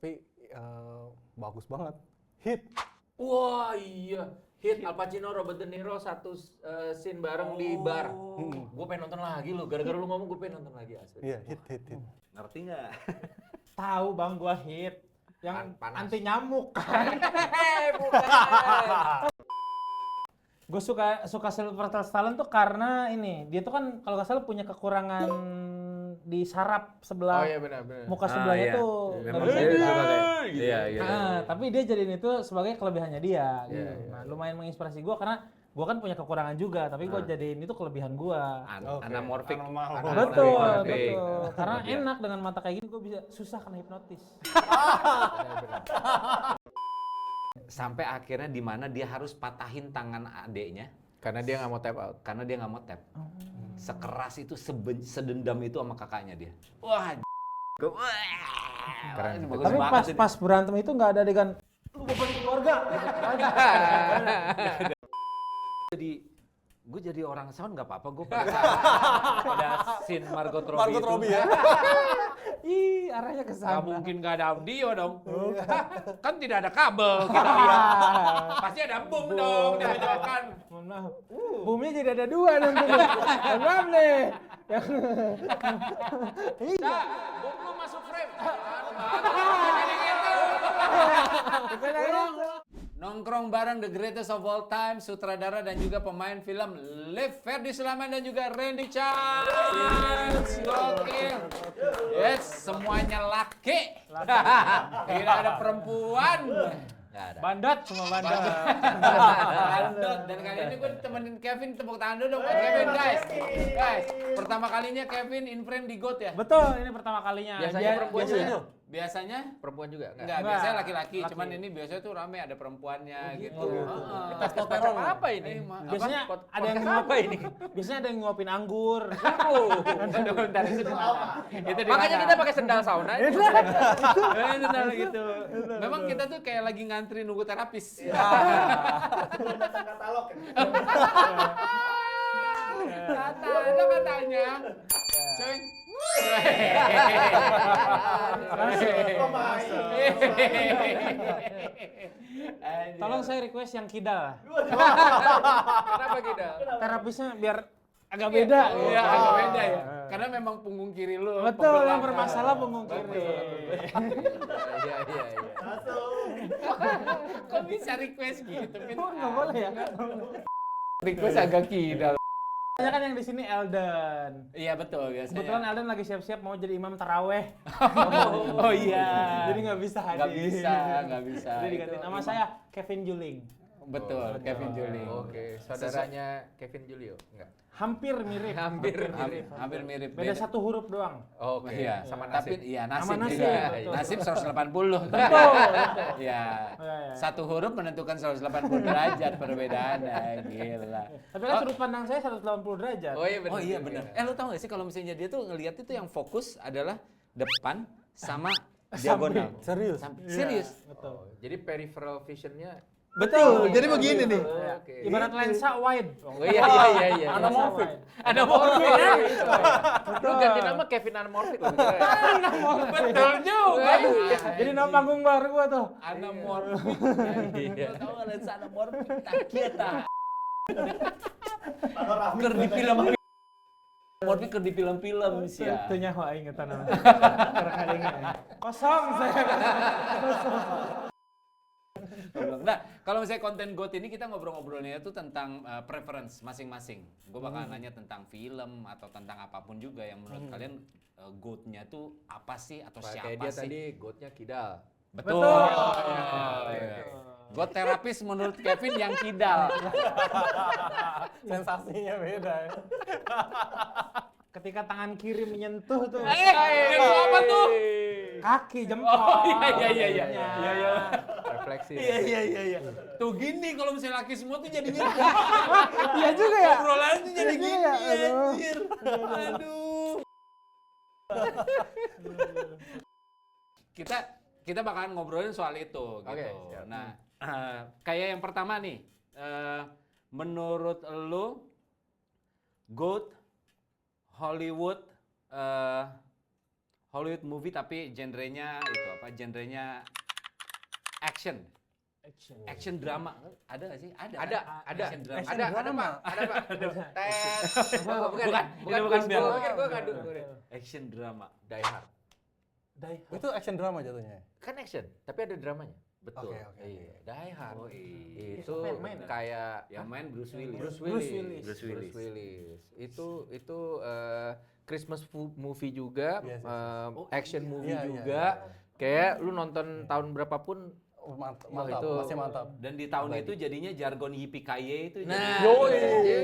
Tapi bagus banget. Hit. Wah iya, Hit Al Pacino, Robert De Niro satu scene bareng di bar. Gue pengen nonton lagi lu, gara-gara lu ngomong gue pengen nonton lagi asli. Iya, hit. Ngerti nggak? Tahu Bang, gua Hit. Yang Panas. anti nyamuk. Bukan. Gue suka Sylvester Stallone tuh karena ini, dia tuh kan kalau nggak salah punya kekurangan di saraf sebelah Oh iya benar. muka sebelahnya iya. tuh nggak Memang bisa dia gerak. suka kayak iya gitu. Tapi dia jadiin itu sebagai kelebihannya dia gitu. Iya, iya. Nah, lumayan menginspirasi gue karena gue kan punya kekurangan juga, tapi gue jadiin itu kelebihan gue. Oke. Anamorfik. Anormal. Betul, Anamorfik. betul. Karena Iya. enak dengan mata kayak gini gue bisa susah kena hipnotis. Sampai akhirnya di mana dia harus patahin tangan adeknya Karena dia nggak mau tap out. karena dia nggak mau tap. Sekeras itu, sedendam itu sama kakaknya dia. Wah, Keren. bagus Tapi banget ini. pas berantem itu nggak ada adegan lu beban keluarga. Gue jadi orang sound nggak apa-apa, gue pada scene Margot Robbie Margot itu. Robbie ya. Ih, arahnya ke sana. Nggak mungkin nggak ada audio dong. Kan tidak ada kabel kita lihat. Pasti ada boom dong di belokan. Mohon maaf. Boomnya jadi ada dua nanti. Mohon maaf nih. Nah, boom lu masuk frame. Jadi gitu. Bukan ada. Nongkrong bareng the greatest of all time, sutradara dan juga pemain film Liv Ferdy Sulaiman dan juga Randy Charles. Gokil. Yes, semuanya laki. Tidak ada perempuan. Nggak ada. Bandot, semua bandot. Bandot. Dan kali ini gue temenin Kevin, tepuk tangan dulu dong buat Kevin guys. Guys, pertama kalinya Kevin in frame di GOAT ya? Betul, ini pertama kalinya. Biasanya perempuan biasanya. juga? Biasanya? Perempuan juga? Enggak, Enggak. biasanya laki-laki, Laki. cuman ini biasanya tuh rame ada perempuannya gitu. Testosteron. Apa ini? Biasanya ada yang apa ini? Biasanya ada yang nguapin anggur. Bentar, itu di mana? Itu di Makanya mana? kita pakai sendal sauna. Benar gitu. Memang kita tuh kayak lagi ngantri nunggu terapis. Ada katanya. Coy. Tolong saya request yang kidal. Kenapa kita? Terapisnya biar agak beda. Iya, agak beda ya. Karena memang punggung kiri lu. Betul, yang pegel bermasalah kanan. punggung kiri. Iya. Kok bisa request gitu? Pin? Oh, nggak boleh ya? Request agak kidal. Banyak kan yang di sini Elden. Iya betul biasanya. Kebetulan Elden lagi siap-siap mau jadi imam taraweh. Oh iya. Jadi nggak bisa hadir. Nggak bisa. Jadi digantiin. Nama saya Kevin Juling. Betul, Kevin Juling. Oke, saudaranya Kevin Julio? Enggak. Hampir mirip. Hampir mirip. Hampir mirip. Beda satu huruf doang. Oke, Iya, sama tapi nasib. iya nasib Sama nasib, juga. betul. Nasib 180. Betul. Iya. Iya. Satu huruf menentukan 180 derajat perbedaannya. Gila. Tapi kan sudut pandang saya 180 derajat. Oh iya benar. Oh iya benar. Lu tahu gak sih kalau misalnya dia tuh ngelihat itu yang fokus adalah depan sama diagonal. Serius. Serius. Betul. Jadi peripheral vision-nya Betul. Jadi begini nih. oke. Ibarat lensa wide. Oh iya. Anamorphic. Ada morfik. Lu ganti nama Kevin Anamorphic loh. Betul juga. Jadi nama panggung baru gua tuh. Anamorfik. Iya. Lu tahu nggak lensa anamorfik? Tak kita. Ker di film. Morfik ker di film-film sih ya. Itu nyaho aing eta nama. Karena kosong saya. Nah, kalau misalnya konten GOAT ini kita ngobrol-ngobrolnya itu tentang preference masing-masing. Gue bakal nanya tentang film atau tentang apapun juga yang menurut kalian GOAT-nya tuh apa sih atau Kayak siapa dia sih? tadi goatnya Kidal. Betul. Iya. GOAT terapis menurut Kevin yang kidal. Sensasinya beda ya. Ketika tangan kiri menyentuh tuh Itu apa tuh? kaki jempol. Oh iya. Refleksi. Iya. Tuh gini kalau misalnya laki semua tuh jadinya Iya juga ya. obrolan tuh jadi Iya gini juga ya. Aduh. anjir. Aduh. Kita bakalan ngobrolin soal itu Oke, gitu. siap. Nah, kayak yang pertama nih, menurut lo GOAT Hollywood Hollywood movie tapi genrenya itu apa? Genrenya action. Action drama. Ada nggak sih? Ada. Ada, kan? ada, Action drama. ada, Pak, ada, Pak. Oh, bukan, Ini bukan film. Gue pikir gue ngadu. Action drama. Die Hard. Itu action drama jatuhnya. Kan action, tapi ada dramanya. Betul. Oke, oke, Iya, Die Hard. Oh, iya. Itu Siapa yang main? kayak Yang main Bruce Willis. Bruce Willis. Willis. Bruce Willis. Itu Christmas movie juga, Yes, yes, action movie Iya, iya, juga. iya. Kayak lu nonton tahun berapapun. Oh, mantap, Oh, mantap, itu- masih mantap. Dan di tahun itu jadinya jargon yippee-ki-yay itu Nah, jadi- Yoi.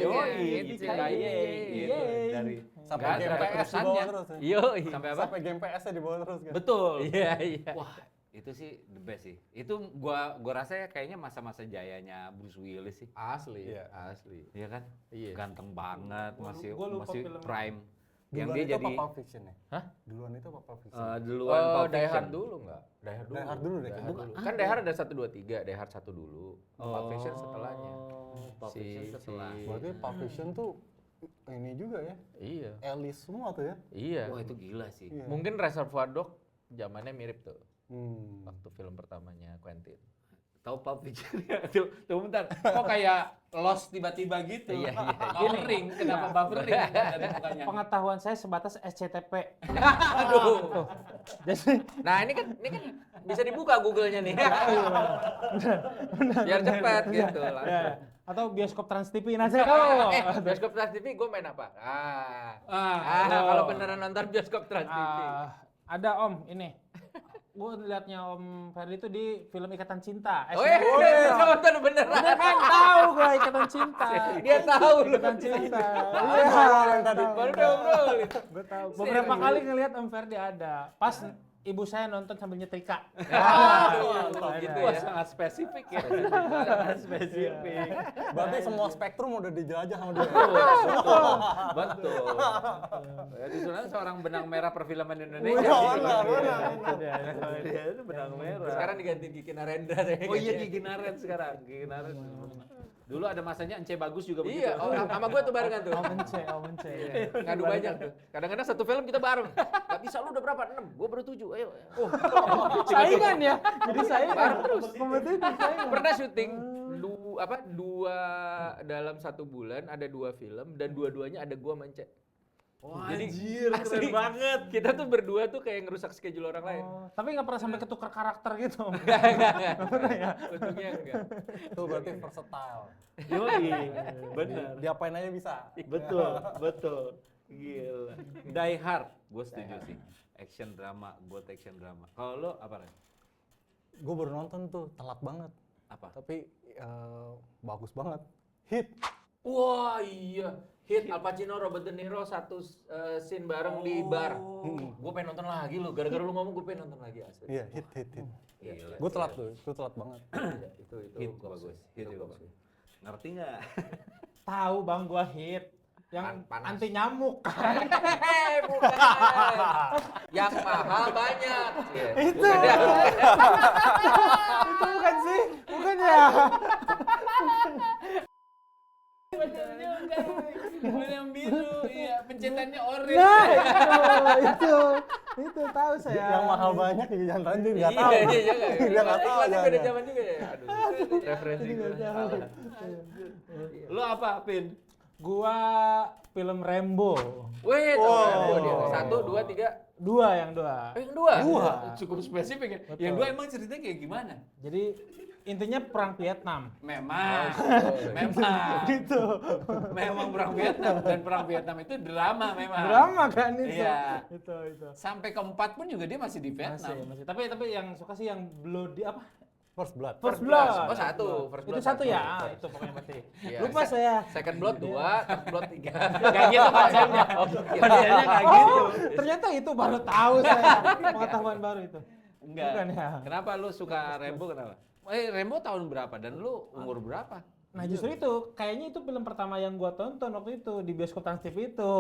Yoi, Gitu. yippee-ki-yay gitu. Dari Sampai nggak game ada PS terusannya. dibawa terus. Ya. Yo, Sampai apa? Sampai game PS-nya dibawa terus kan. Betul. iya, iya. Wah, itu sih the best sih. Itu gua rasa ya kayaknya masa-masa jayanya Bruce Willis sih. Asli, Iya. asli. Iya kan? Iya. Ganteng banget, masih gua lupa masih filmnya. prime. Yang Duluan dia itu jadi apa Pulp Fiction ya? Hah? Duluan itu apa Pulp Fiction? duluan Oh, Pulp Die Fiction. Hard dulu enggak? Die Hard dulu. Die Hard dulu deh, Die kayaknya. Hard dulu. Kan Die Hard ada 1 2 3, Die Hard 1 dulu. Pulp Fiction setelahnya. Oh, Pulp Fiction setelah. Berarti Pulp Fiction tuh ini juga ya. Iya. Alice semua tuh ya. Iya. Wah, itu gila sih. Iya. Mungkin Reservoir Dogs zamannya mirip tuh. Hmm. Waktu film pertamanya Quentin. Tahu Pulp Fiction ya? Tuh, bentar. Kok kayak Lost tiba-tiba gitu? Iya, iya. Buffering, kenapa buffering dari mukanya? Pengetahuan saya sebatas SCTP. Aduh. Jadi Nah, ini kan bisa dibuka Google-nya nih. Biar cepat gitu ya, langsung. atau bioskop Trans TV nanti tahu. Bioskop Trans TV gue main apa? Ah, Kalau beneran nonton bioskop Trans TV. Ada Om ini. Gue liatnya Om Ferdi itu di film Ikatan Cinta. Oh iya, nonton beneran. Bener kan? Tahu gue Ikatan Cinta. Dia tahu lu. Ikatan Cinta. Yang tadi. Baru diobrolin. Gue tahu. Beberapa kali ngeliat Om Ferdi ada. Pas ibu saya nonton sambil nyetrika. Gitu Wah, ya. sangat spesifik ya. Sangat spesifik. Berarti semua spektrum udah dijelajah sama dia. Betul. Jadi sebenarnya seorang benang merah perfilman Indonesia. Benar, Dia itu benang merah. Sekarang diganti Kiki Narendra. Oh iya, Gigi Naren sekarang. Gigi Naren. Dulu ada masanya Ence Bagus juga begitu. Iya, sama gue tuh barengan tuh. Om Ence. Ngadu banyak tuh. Kadang-kadang satu film kita bareng. Gak bisa lu udah berapa? 6. Gue baru 7. Ayo. Saingan ya. Jadi saingan. Bareng terus. Kompetitif saingan. Pernah syuting dalam 1 bulan ada 2 film dan dua-duanya ada gua sama Ence. Wah, Jadi, anjir, asli. keren banget. Kita tuh berdua tuh kayak ngerusak schedule orang lain. Oh, tapi nggak pernah sampai ketukar karakter gitu. Om. Enggak. Untungnya enggak. Itu berarti versatile. Yoi, bener. Diapain aja bisa. Betul, betul. Gila. Die Hard, gue setuju sih. Action drama, buat action drama. Kalau lo apa, Ren? Gue baru nonton tuh, telat banget. Apa? Tapi bagus banget. Hit. Wah, iya. Hit Al Pacino, Robert De Niro satu scene bareng di bar. Gue pengen nonton lagi lu. Gara-gara lu ngomong gue pengen nonton lagi asli. Iya, hit. Gila. Gue telat tuh, gue telat banget. Itu Hit bagus. Hit Itu bagus. Ngerti nggak? Tahu bang gua hit. Yang Panas. anti nyamuk kan. Bukan. Yang mahal banyak. Itu. Itu bukan sih? Bukan ya? Yang biru, iya. Pencetannya orange. Nah, itu tahu saya. Yang mahal banyak ya jangan tanjung, nggak tahu. Iya, Dia nggak tahu. Iklannya beda jangan. zaman juga ya. Aduh, referensi gue. Lo apa, Pin? Gua film Rambo. Wih, tahu dia. 1, 2, 3. Yang dua. Yang dua. Cukup spesifik ya. Yang dua emang ceritanya kayak gimana? Jadi intinya perang Vietnam. Memang. Gitu. Memang perang Vietnam. Dan perang Vietnam itu drama memang. Drama kan itu. Iya. Itu. Sampai keempat pun juga dia masih di Vietnam. Masih. Tapi yang suka sih yang Bloody apa? First Blood. First Blood. Oh, satu. First Itu Blood satu ya? satu. Itu pokoknya berarti. Iya. Lupa saya. Second Blood 2, Third Blood 3. Kayak gitu konsepnya. Konsepnya kayak gitu. Ternyata itu baru tahu saya. Pengetahuan baru itu. Enggak. Bukan ya? Kenapa lu suka Rambo kenapa? Rambo tahun berapa dan lu umur berapa? Nah justru itu, kayaknya itu film pertama yang gua tonton waktu itu di bioskop Trans TV itu.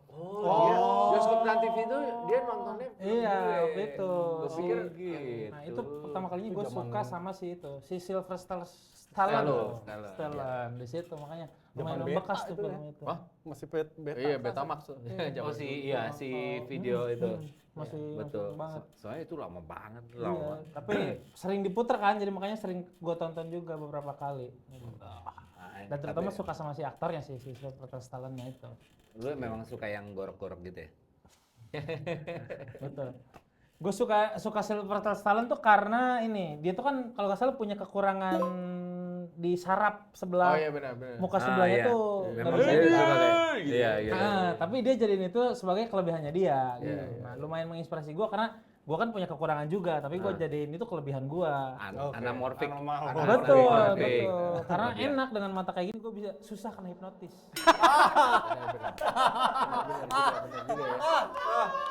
Oh. Bioskop Trans TV itu dia nontonnya film Iya, gue. waktu itu. Gue pikir gitu. Nah itu pertama kalinya gue Itu zaman- suka sama si itu, si Sylvester Stallone. Stallone. Di situ makanya lumayan Zaman membekas beta tuh itu film ya. itu. Hah? Masih beta. Iya, Betamax tuh. Oh si video itu. masih betul. banget. Soalnya itu lama banget, Iya, lama. tapi sering diputer kan, jadi makanya sering gue tonton juga beberapa kali. Dan terutama suka sama si aktornya sih, si Sylvester Stallone-nya itu. Lu memang suka yang gorok-gorok gitu ya? Betul. Gue suka Sylvester Stallone tuh karena ini, dia tuh kan kalau nggak salah punya kekurangan di saraf sebelah benar. muka sebelahnya iya. tuh. Memang nggak saya bisa juga dia. kayak, iya, gitu. Tapi dia jadiin itu sebagai kelebihannya dia. Gitu. Nah, lumayan menginspirasi gue karena gue kan punya kekurangan juga, tapi gue jadiin itu kelebihan gue. Anamorfik. Betul, Anamorfik. betul. Karena enak dengan mata kayak gini gue bisa susah kena hipnotis.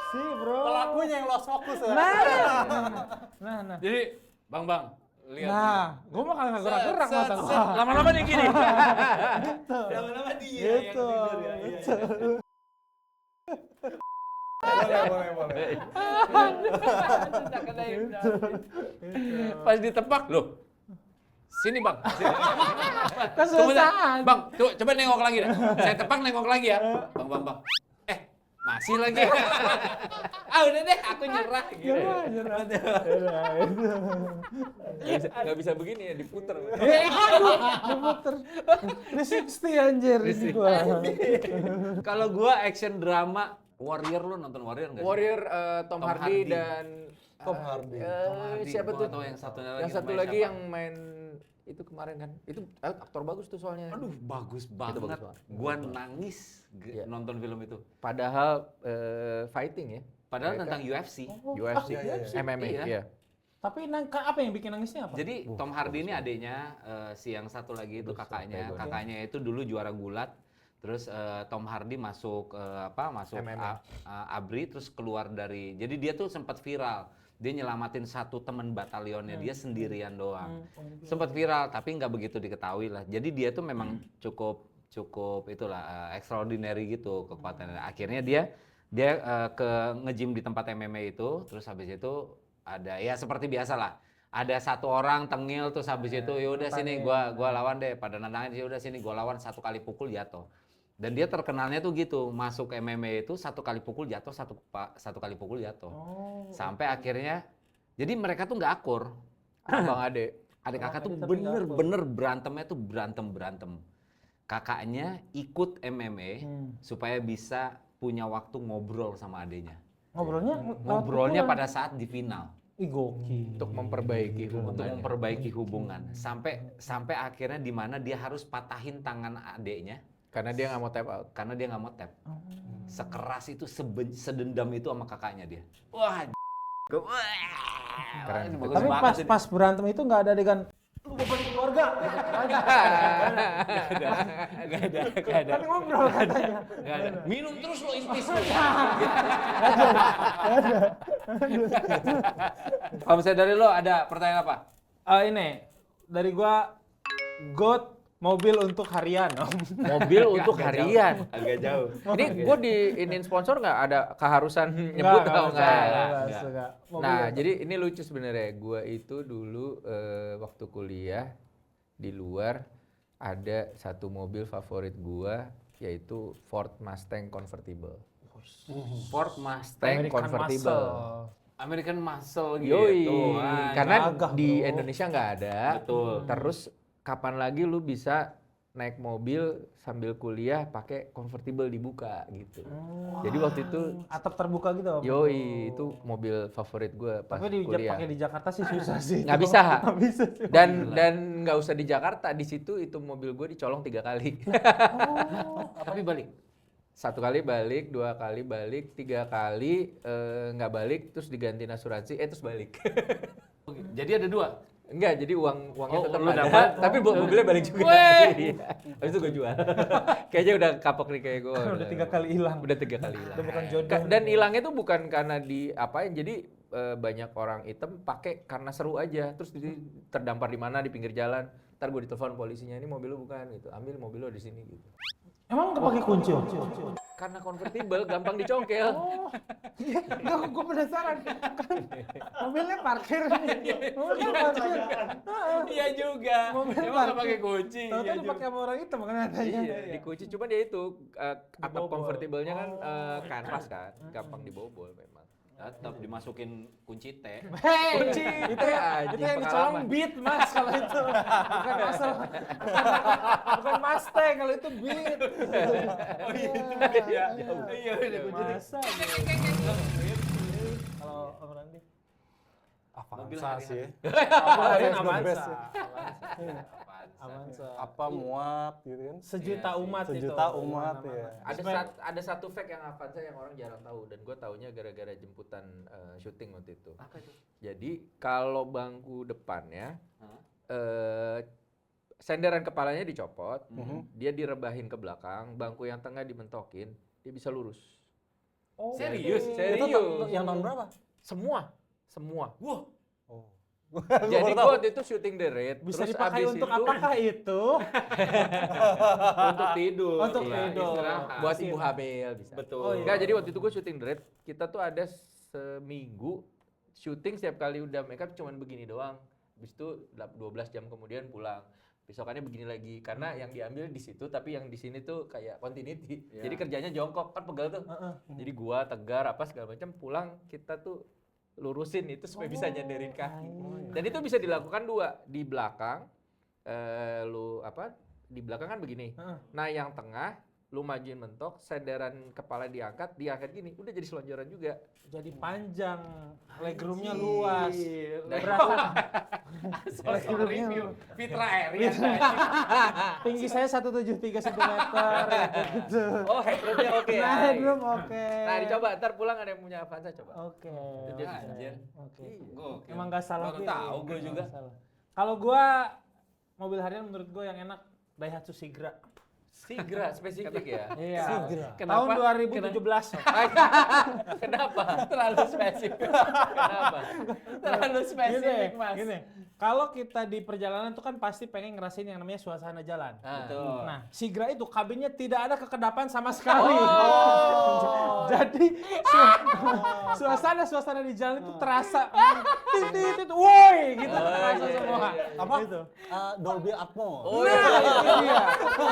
Sih bro. Pelakunya yang lost focus ya. Nah. Jadi, Bang, lihat. Nah, gue mah kagak gerak-gerak mata gue. Lama-lama dia gini. Lama-lama dia Gitu. Boleh. Pas ditepak, loh. Sini, Bang. Sini. Kesusahan. Bang, coba nengok lagi deh. Saya tepak nengok lagi ya. Bang. Masih lagi. Udah deh, aku nyerah gitu. Nggak bisa begini ya, diputer. Diputer. 360 anjir ini gua. Kalau gua action drama Warrior, lu nonton Warrior nggak sih? Warrior Tom Hardy Hardy. dan Tom Hardy. siapa Gua tuh? tahu yang satunya lagi. Yang satu main lagi siapa? yang main itu kemarin kan. Itu aktor bagus tuh soalnya. Aduh, bagus banget. bagus banget. Gua nangis Iya. nonton film itu. Padahal fighting ya. Padahal Mereka- tentang UFC. UFC, iya. MMA, Iya. iya. Tapi apa yang bikin nangisnya apa? Jadi Tom Hardy ini adiknya, si yang satu lagi itu kakaknya. bagus. Kakaknya itu dulu juara gulat. Terus Tom Hardy masuk masuk MMA. ABRI, terus keluar dari. Jadi dia tuh sempat viral. Dia nyelamatin satu teman batalionnya dia sendirian doang. Sempat viral tapi nggak begitu diketahui lah. Jadi dia tuh memang cukup itulah extraordinary gitu kekuatannya. Akhirnya dia ke nge-gym di tempat MMA itu, terus habis itu ada ya seperti biasa lah. Ada satu orang tengil terus habis itu yaudah sini gua lawan deh, pada nantangin yaudah sini gua lawan, satu kali pukul jatuh. Dan dia terkenalnya tuh gitu, masuk MMA itu satu kali pukul jatuh, satu kali pukul jatuh. Sampai akhirnya jadi mereka tuh nggak akur. Abang Ade. Adik kakak tuh Tapi nggak bener-bener berantemnya tuh berantem. Kakaknya ikut MMA supaya bisa punya waktu ngobrol sama adiknya. Ngobrolnya pada saat di final. Ih gokil. Untuk memperbaiki Untuk hubungan. memperbaiki hubungan. Sampai akhirnya di mana dia harus patahin tangan adiknya Karena dia nggak mau tap out. karena dia nggak mau tap. Sekeras itu, sedendam itu sama kakaknya dia. Wah, Keren. ini bagus Tapi banget ini. pas berantem itu nggak ada adegan lu bapak di keluarga. Gak ada. Kan ngobrol katanya. Gak ada. Minum terus lo intis lo. Kalau misalnya dari lo ada pertanyaan apa? Ini dari gua GOAT mobil untuk harian. Mobil untuk harian. Agak jauh. Ini gue diinin sponsor nggak ada keharusan nyebut atau nggak? Enggak. Nah, jadi ini lucu sebenarnya. Gue itu dulu waktu kuliah di luar ada satu mobil favorit gue yaitu Ford Mustang convertible. Ford Mustang convertible. American Muscle gitu. Yoi, karena gagah, di bro. Indonesia nggak ada. Betul. Terus kapan lagi lu bisa naik mobil sambil kuliah pakai convertible dibuka gitu. Jadi waktu itu atap terbuka gitu. yoi itu mobil favorit gue pas Tapi kuliah. pakai di Jakarta sih susah sih. Nggak bisa. Nggak bisa sih. Dan nggak usah di Jakarta, di situ itu mobil gue dicolong 3 kali. Tapi balik. 1 kali balik, 2 kali balik, 3 kali nggak balik, terus digantiin asuransi, terus balik. Jadi ada 2. Enggak, jadi uangnya tetap lu ada, dapat. tapi mobilnya balik juga. Weh. Iya. Habis itu gue jual. Kayaknya udah kapok nih kayak gue. Udah 3 kali hilang. Udah 3 kali hilang. Udah bukan jodoh. Dan hilangnya tuh bukan karena diapain, jadi banyak orang item pakai karena seru aja, terus terdampar di mana di pinggir jalan. Ntar gue ditelepon polisinya, ini mobil lu bukan gitu, ambil mobil lu di sini gitu. Emang nggak pakai kunci? Karena convertible gampang dicongkel. Iya, enggak, gue penasaran. Kan mobilnya parkir nih. Mobilnya parkir. Iya juga. Mobil Emang nggak parkir. pakai kunci. Tahu-tahu dipakai sama orang itu makanya tanya. Iya, dikunci cuman dia itu atap Dibobol. convertible-nya kan kanvas kan, gampang dibobol memang. Tetap dimasukin kunci T. Hei, Kunci itu teh, yang anjing, dicolong pengalaman. beat mas kalau itu, bukan masalah, bukan Mustang kalau itu beat. Oh iya. Iya, udah kunci T. Masa kalau Om Randi? Mobil Avanza hari-hari. sih. Kemarin the Avanza. best ya. Avanza. Apa muat gitu kan. Sejuta Iya sih. umat itu. Sejuta umat, Kemana-mana. ya. Ada satu fact yang Avanza yang orang jarang tahu dan gue taunya gara-gara jemputan syuting waktu itu. Apa itu? Jadi kalau bangku depannya Hah? senderan kepalanya dicopot, Mhm. dia direbahin ke belakang, bangku yang tengah dimentokin, dia bisa lurus. Oh, Serius? Itu yang tahun berapa? Semua. Wah, Oh. Jadi gua waktu itu syuting The Raid, Bisa terus dipakai abis untuk itu apakah itu? untuk tidur. Untuk Iya, tidur. istirahat. Buat ibu hamil bisa. betul. Oh, iya. Enggak, jadi waktu itu gue syuting The Raid, kita tuh ada seminggu syuting setiap kali udah makeup cuman begini doang. Habis itu 12 jam kemudian pulang. Besokannya begini lagi karena yang diambil di situ tapi yang di sini tuh kayak continuity. Iya. Jadi kerjanya jongkok kan pegel tuh. Jadi gua tegar apa segala macam pulang kita tuh lurusin itu supaya bisa nyandarin kaki. Dan itu bisa dilakukan dua, di belakang di belakang kan begini. Nah, yang tengah lu majuin mentok, senderan kepala diangkat gini, udah jadi selonjoran juga. Jadi panjang, legroomnya luas. Dan- Berasa Soal review Fitra Air. tinggi saya 173 cm gitu. Oh, headroomnya oke. Nah, headroom oke. Nah, dicoba, ntar pulang ada yang punya Avanza coba. Oke. Dia bisa. Anjir. Oke. Gokil. Emang gak salah Baru pilih. tahu gue juga. Nggak salah. Kalau gua mobil harian menurut gua yang enak Daihatsu Sigra. Sigra spesifik ya. Iya. Sigra. Tahun 2017. Kenapa? Terlalu spesifik. Kenapa? Terlalu spesifik, Mas. Gini, kalau kita di perjalanan itu kan pasti pengen ngerasain yang namanya suasana jalan. Betul. Nah, Sigra itu kabinnya tidak ada kekedapan sama sekali. Jadi suasana di jalan itu terasa titit, woi gitu terasa iya, semua. iya, Apa? Gitu. Dolby Atmos. Oh, Nah, itu dia.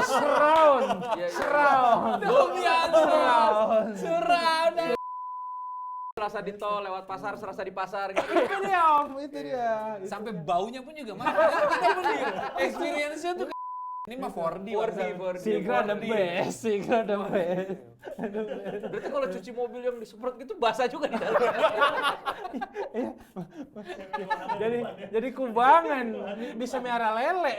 Surround. Iya, iya. Surround. Surround. Serasa di tol lewat pasar, serasa di pasar gitu. Itu dia, Om. Itu dia. Sampai baunya pun juga mah. Kita pun experience-nya tuh ini mah 4D. 4D. Sigra the best. Sigra the best. Berarti kalau cuci mobil yang disemprot gitu basah juga di dalam. Jadi kubangan bisa miara lele.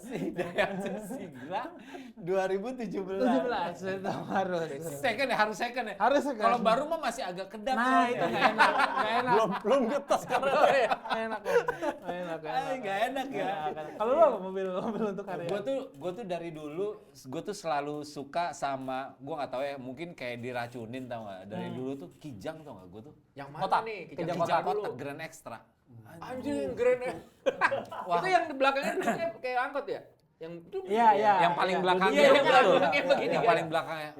Si Daihatsu Sigra 2017. 17 itu harus. Second ya, harus second ya. Harus kan? Kalau baru mah masih agak kedap. Nah, soalnya. itu nggak enak, nggak enak. Belum getas karena Nggak enak, Om. Nggak enak, Nggak enak ya. Kalau lu apa mobil untuk karya? Gue tuh dari dulu gue tuh selalu suka sama gue nggak tahu ya, mungkin kayak diracunin tau nggak, dari dulu tuh Kijang tau nggak gue tuh Yang mana Kotak. nih? Kijang Kijang dulu. kotak Grand Extra. Anjing, keren ya. Wah. Itu yang di belakangnya duduknya kayak angkot ya? Yang Iya, iya. yang paling iya. belakangnya Iya, itu yang loh. belakangnya begini Yang kan? paling belakangnya.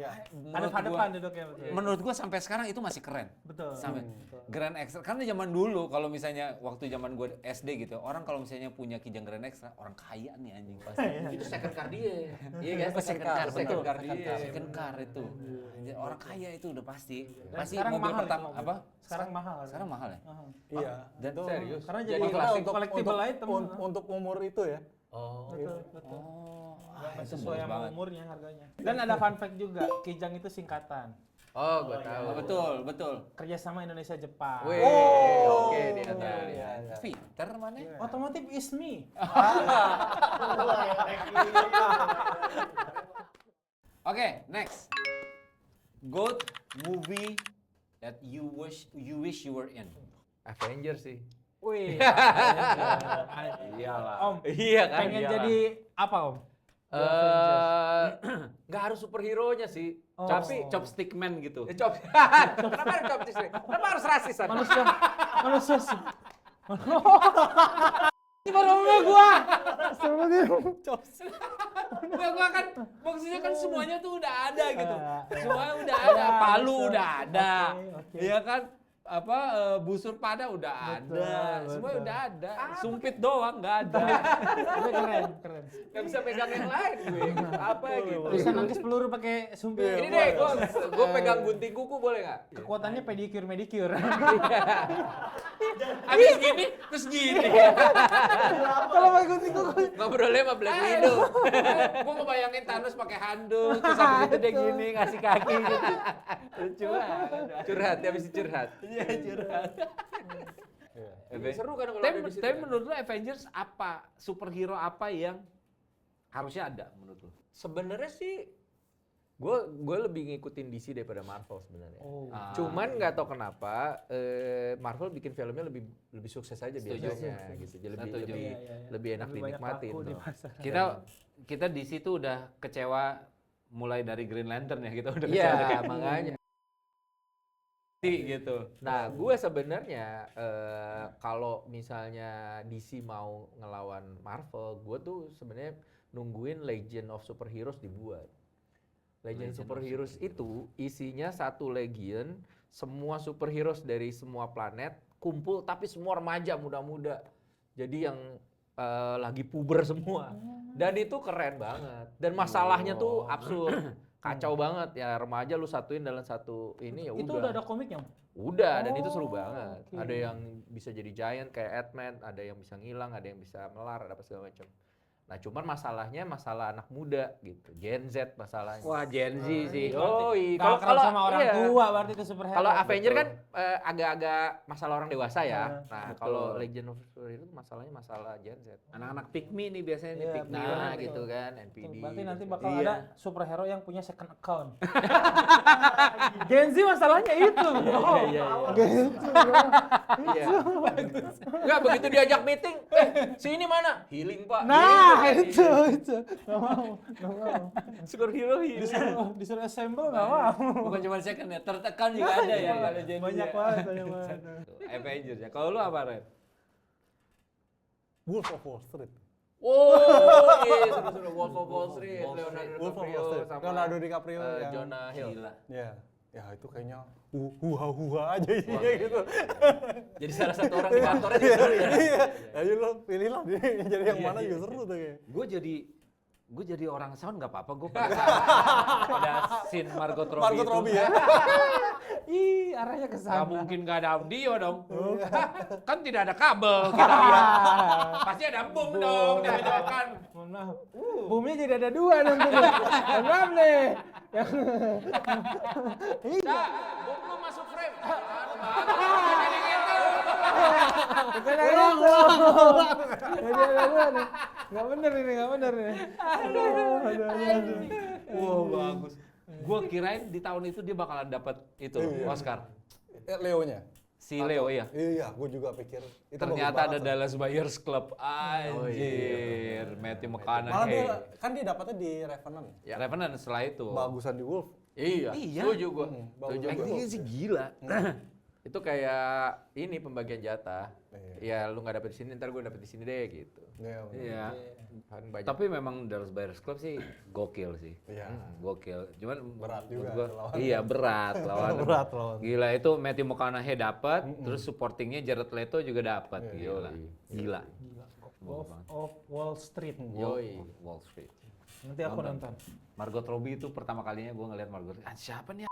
Ada pada depan duduknya betul. Menurut gua sampai sekarang itu masih keren. Betul. Sampai Grand Extra. Karena zaman dulu kalau misalnya waktu zaman gua SD gitu, orang kalau misalnya punya Kijang Grand Extra, orang kaya nih anjing pasti. itu second car dia. Iya kan? Second car, second betul. car dia. Second car itu. Orang kaya itu udah pasti. Dan Pasti sekarang mobil mahal pertama itu mobil. apa? Sekarang mahal. Sekarang mahal ya? Mahal. iya. Dan Itu serius? Karena Jadi jadi klasik collectible item. untuk umur itu ya. Oh. Betul, betul. Itu Sesuai bagus sama banget. umurnya harganya. Dan ada fun fact juga, Kijang itu singkatan. Oh, gua tahu. Betul. Kerjasama Indonesia Jepang. Wih, oke dia tahu. Iya, iya. Fitter mana? Otomotif is me. Oke, next. Good movie that you wish you were in. Avengers sih. Wih. Iyalah. Om, Iya kan? pengen jadi apa, Om? Nggak harus superhero-nya sih. Oh. Tapi Chopstick Man gitu. Chop. Kenapa harus chopstick? Kenapa harus rasisan? Manusia sih. Ini baru ngomong gua. Gua kan maksudnya kan semuanya tuh udah ada gitu. Iya. Semuanya udah ada. Palu udah ada. Oke. Iya kan? busur pada udah Betul, ada, semua betul. udah ada. Sumpit doang nggak ada. Tapi keren. Nggak bisa pegang yang lain gue. Apa gitu. Bisa nangkis peluru pakai sumpit. Ini deh, gue pegang gunting kuku boleh nggak? Kekuatannya pedicure. Habis gini, terus gini. Kalau pakai gunting kuku. Ngobrolnya sama Black Widow. Gue ngebayangin Thanos pakai handuk, terus habis itu dia gini ngasih kaki gitu. Lucu banget. Curhat, dia habis curhat. Iya curhat. Seru kan kalau Tapi, ada di situ. tapi kan? menurut lu Avengers apa superhero apa yang harusnya ada menurut lu? Sebenarnya sih gue lebih ngikutin DC daripada Marvel sebenarnya. Oh. Cuman nggak tahu kenapa Marvel bikin filmnya lebih sukses aja biasanya gitu. Jadi Setuju. lebih enak Lebih banyak dinikmatin. laku di tuh. pasar. Kita di situ udah kecewa mulai dari Green Lantern ya, kita udah Iya, kecewa makanya. gitu. Nah, gue sebenarnya kalau misalnya DC mau ngelawan Marvel, gue tuh sebenarnya nungguin Legend of Superheroes dibuat. Legend Superheroes itu isinya satu legion, semua superheroes dari semua planet kumpul, tapi semua remaja muda-muda. Jadi yang lagi puber semua. Dan itu keren banget. Dan masalahnya tuh absurd. Kacau banget ya, remaja lu satuin dalam satu ini ya udah. Itu udah ada komiknya? Udah, dan itu seru Oh, banget. oke. Ada yang bisa jadi giant kayak Ant-Man, ada yang bisa ngilang, ada yang bisa melar, ada apa segala macam. Nah, cuman masalahnya masalah anak muda gitu. Gen Z masalahnya. Wah, Gen Z sih. Yoi. Kalau sama orang iya. tua berarti itu superhero. Kalau Avenger kan agak-agak masalah orang dewasa ya. Nah, betul. kalau Legend of Superheroes itu masalahnya masalah Gen Z. Anak-anak pick me nih biasanya nih Iya, pick me. Nah, betul. gitu kan, NPD. Berarti nanti gitu. bakal Iya. ada superhero yang punya second account. Gen Z masalahnya itu. Iya. Gen Z. Iya. Enggak begitu diajak meeting, sini mana? Healing, Pak. Nah, Healing. itu. Nggak mau. Superhero healing. Disuruh assemble nggak mau. Bukan cuma second ya, tertekan juga ada ya kalau Gen Z. Banyak ya. banget. Avengers ya. Kalau lu apa, Ren? Wolf of Wall Street. Oh, iya, seru-seru. Wolf of Wall Street, Wall Street. Leonardo Wolf of DiCaprio Wall Street. sama Leonardo DiCaprio yang Jonah Hill. Gila. Ya, ya itu kayaknya huha-huha aja isinya gitu. Jadi salah satu orang di kantornya dia seru ya. Iya, ayo lo pilihlah dia jadi yang Iya, mana iya. juga seru tuh kayak. Gue jadi orang sound nggak apa-apa gue pada scene Margot Robbie Margot itu. Robbie ya. Ih, arahnya ke Nggak sana. mungkin nggak ada audio dong. Kan tidak ada kabel kita lihat. Pasti ada boom dong dari depan. Mohon maaf. Boomnya jadi ada dua nanti. Mohon maaf nih. Cak, boom lu masuk frame. Jadi gitu. Bukan ada itu. Jadi ada dua nih. Nggak bener ini, nggak bener nih. Aduh. Wow, bagus. Gue kirain di tahun itu dia bakalan dapat itu Oscar. Leonya. Si Leo ya. Iya, gue juga pikir itu Ternyata ada bagus banget. Dallas Buyers Club. Anjir, Matthew Malah dia McConaughey. kan dia dapatnya di Revenant. Ya. Revenant setelah itu. Bagusan di Wolf. Iya, Iya. setuju gue. bagus. Setuju gua. Actingnya sih gila. Itu kayak ini pembagian jatah. Iya. Ya lu nggak dapet di sini, ntar gue dapet di sini deh gitu. Iya. Iya. Kan banyak. Tapi memang Dallas Buyers Club sih gokil sih. Iya. Gokil. Cuman Berat menurut juga gua, lawannya. iya berat lawan. Berat lawan. Gila itu Matthew McConaughey dapat, terus supportingnya Jared Leto juga dapat. Gila. Gila. Wolf of Wall Street. Yoi. Wall Street. Nanti aku nonton. Margot Robbie itu pertama kalinya gue ngeliat Margot. Ah, siapa nih?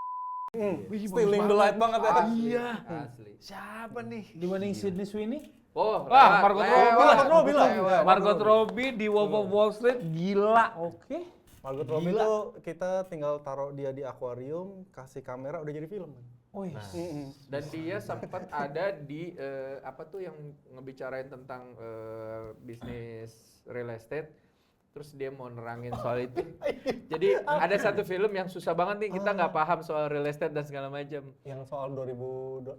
Stealing the light banget ya. Iya. Asli. Siapa nih? Dibanding Sydney Sweeney? Oh, Wah, Margot Robbie. Margot Robbie lah. Margot Robbie di Wolf of Wall Street gila. Oke. Margot Robbie tuh kita tinggal taruh dia di akuarium, kasih kamera udah jadi film. Wih. Dan dia sempat ada di apa tuh yang ngebicarain tentang bisnis real estate. Terus dia mau nerangin soal itu. Jadi ada satu film yang susah banget nih, kita nggak paham soal real estate dan segala macam. Yang soal 2008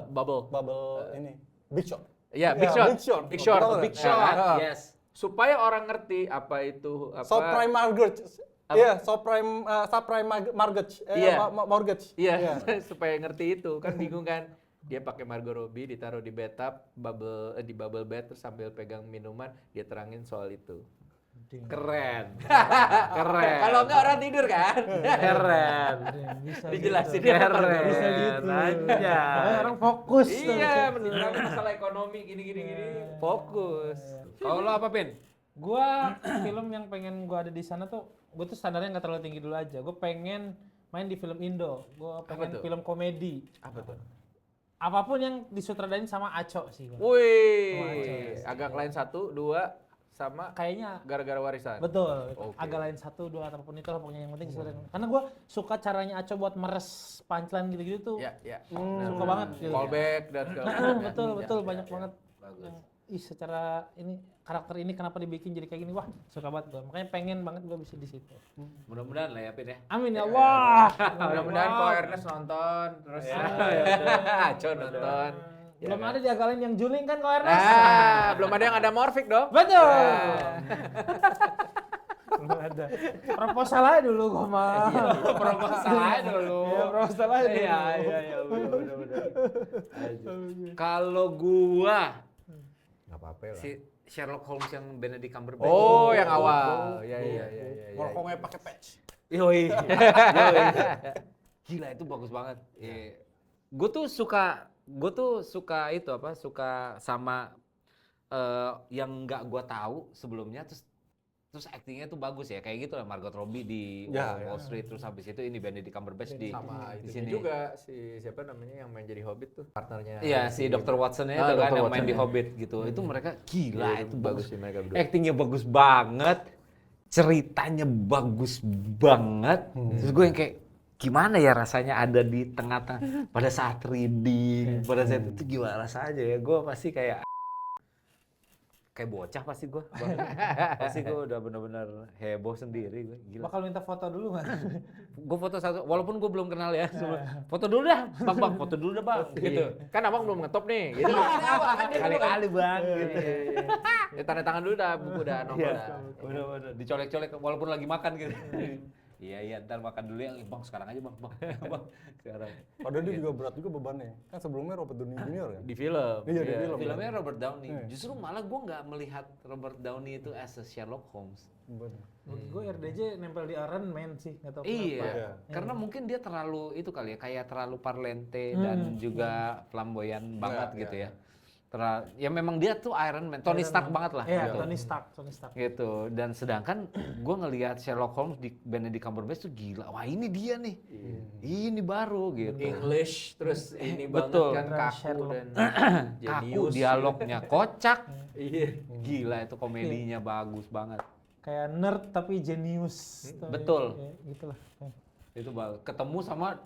Bubble. bubble ini Big Shot. Iya, Big Ya, Shot. Big Shot. Big Shot. Betul Big nggak? Shot. Ya. Yes. Supaya orang ngerti apa itu apa. Subprime mortgage. Iya, subprime mortgage. Iya. Mortgage. Iya, supaya ngerti itu. Kan bingung kan. Dia pakai Margot Robbie ditaruh di bathtub, di bubble bed terus sambil pegang minuman, dia terangin soal itu. Keren. Keren. Kalau enggak orang tidur kan? Keren. Bisa Dijelasin gitu. keren. Bisa gitu. Aja. Makanya orang fokus. tuh. Iya, meninggalkan masalah ekonomi gini. Fokus. Kalau lo apa, Pin? Gua film yang pengen gua ada di sana tuh, gua tuh standarnya nggak terlalu tinggi dulu aja. Gua pengen main di film Indo. Gua pengen tuh? film komedi. Apa tuh? Apapun yang disutradain sama Aco sih gua. Wih, agak lain 1, 2 sama Kayaknya gara-gara warisan. betul. Oke. Agak lain 1, 2 apapun itu lah pokoknya yang penting sutradara. Karena gua suka caranya Aco buat meres punchline gitu-gitu tuh. Ya. Suka banget gitu. Callback dan segala macam. ya. betul Ya, banyak ya. banget. Bagus. Yang, ih secara ini karakter ini kenapa dibikin jadi kayak gini, wah suka banget gua. Makanya pengen banget gua bisa di situ. Mudah-mudahan lah ya, Pin ya. Amin ya Allah. Mudah-mudahan kok Ernest nonton terus Aco nonton. Ya Belum kan? ada diagalin yang juling kan kok Ernest? Belum ada yang ada Morfik dong. Betul. Belum ada. Proposal aja dulu gua mah. Proposal aja dulu. Iya, proposal aja dulu. Iya, benar. Kalau gua Enggak apa-apa lah. si Sherlock Holmes yang Benedict Cumberbatch. Oh, yang awal. Iya. Ngomongnya pakai patch. Yoi. Gila itu bagus banget. Gue tuh suka itu apa? Suka sama yang nggak gue tahu sebelumnya, terus actingnya tuh bagus ya, kayak gitu lah. Margot Robbie di Ya, Wall Street, terus habis itu ini Benedict Cumberbatch di Sama di itu sini juga si siapa namanya yang main jadi Hobbit tuh partnernya. Iya, si Dr. Watson itu kan Dr. yang main Watson, di ya. Hobbit gitu. Itu mereka gila, Iya, itu bagus sih mereka berdua. Actingnya bagus banget, ceritanya bagus banget. Terus gue yang kayak gimana ya rasanya ada di tengah-tengah pada saat reading, pada saat itu gimana rasanya ya? Gue pasti kayak bocah pasti gue. Pasti gue udah bener-bener heboh sendiri gue. Gila. Bakal minta foto dulu nggak? Gue foto satu, walaupun gue belum kenal ya. Foto dulu dah, bang, foto dulu dah bang. Gitu. Kan abang belum ngetop nih. Gitu. Kali-kali bang. Gitu. Ya, tanda tangan dulu dah buku dah nongol dah. Bener-bener dicolek-colek walaupun lagi makan gitu. Iya, ntar makan dulu ya. Bang, sekarang aja bang. Bang, sekarang. Padahal dia juga berat juga bebannya. Kan sebelumnya Robert Downey Jr. kan? Di film. Iya, di film. Filmnya Robert Downey. Iya. Justru malah gue nggak melihat Robert Downey itu as a Sherlock Holmes. Bener. Menurut gue RDJ nempel di Iron Man sih, nggak tahu Iya, Iya. karena mungkin dia terlalu itu kali ya, kayak terlalu parlente dan juga flamboyan banget Iya, gitu iya, ya. Ya memang dia tuh Iron Man, Tony Stark banget lah. Iya, gitu. Tony Stark. Gitu. Dan sedangkan gue ngelihat Sherlock Holmes di Benedict Cumberbatch tuh gila. Wah ini dia nih. Ini baru gitu. English terus ini Betul. banget kan kaku Sherlock. dan Kaku, jenius. dialognya kocak. Iya. Gila itu komedinya bagus banget. Kayak nerd tapi jenius. betul. Ya, gitulah. Itu ketemu sama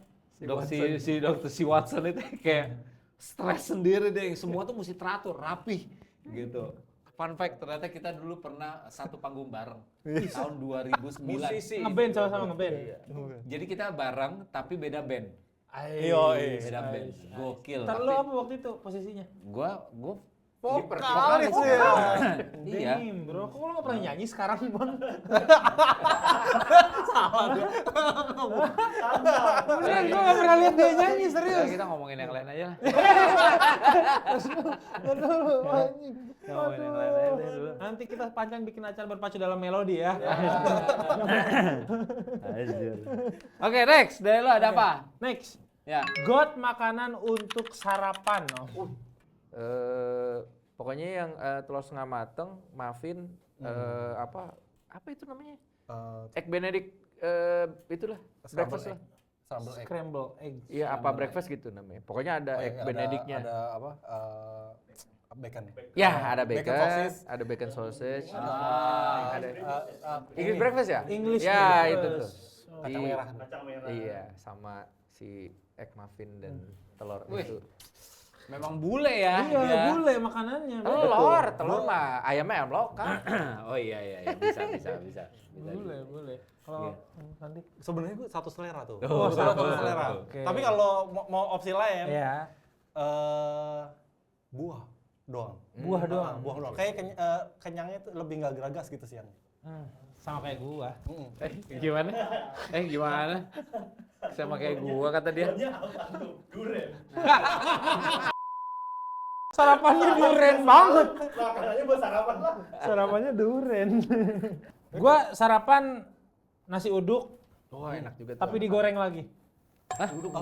si Watson itu kayak stres sendiri deh, semua tuh mesti teratur, rapih gitu. Fun fact, ternyata kita dulu pernah satu panggung bareng tahun 2009. Musisi. Ngeband sama-sama ngeband. Jadi kita bareng tapi beda band. Beda band. Gokil. Ntar lo apa waktu itu posisinya? Gua Vokalis ya. iya. Denim, bro. Kok lo gak pernah nyanyi sekarang, Bang? Beneran, gue gak pernah lihat dia nyanyi, serius. Kita ngomongin yang lain aja lah. Aduh, anjing. Ngomongin yang lain aja dulu. Nanti kita panjang bikin acara berpacu dalam melodi ya. Oke, next. Dari lo ada apa? Next. Ya. God makanan untuk sarapan. Pokoknya yang telur setengah mateng, muffin, apa itu namanya? Egg Benedict, itulah breakfast lah. Scrambled egg. Scramble eggs. Iya apa breakfast gitu namanya. Pokoknya ada egg Benedictnya. Ada apa? Bacon. Ya ada Bacon bacon, sausage. ada bacon sausage. Ada English breakfast ya? English Ya breakfast. itu tuh. kacang merah. Iya sama si egg muffin dan telur Wih. itu. Memang bule ya. Iya, dia. bule makanannya. Telur mah ayamnya ayam lokal. Oh iya, bisa. Bule. Kalau nanti Sebenarnya gue satu selera tuh. Oh, Satu selera. Oke. Tapi kalau mau opsi lain, ya, buah doang. buah doang. Buah doang. Kayak kenyangnya tuh lebih nggak geragas gitu siang. Sama kayak gua. Gimana? Gimana? Sama kayak gua kata dia. Sarapannya duren banget. Makanannya buat sarapan lah. Sarapannya duren. Gua sarapan nasi uduk Oh, enak juga tuh. tapi digoreng lagi. Uduk.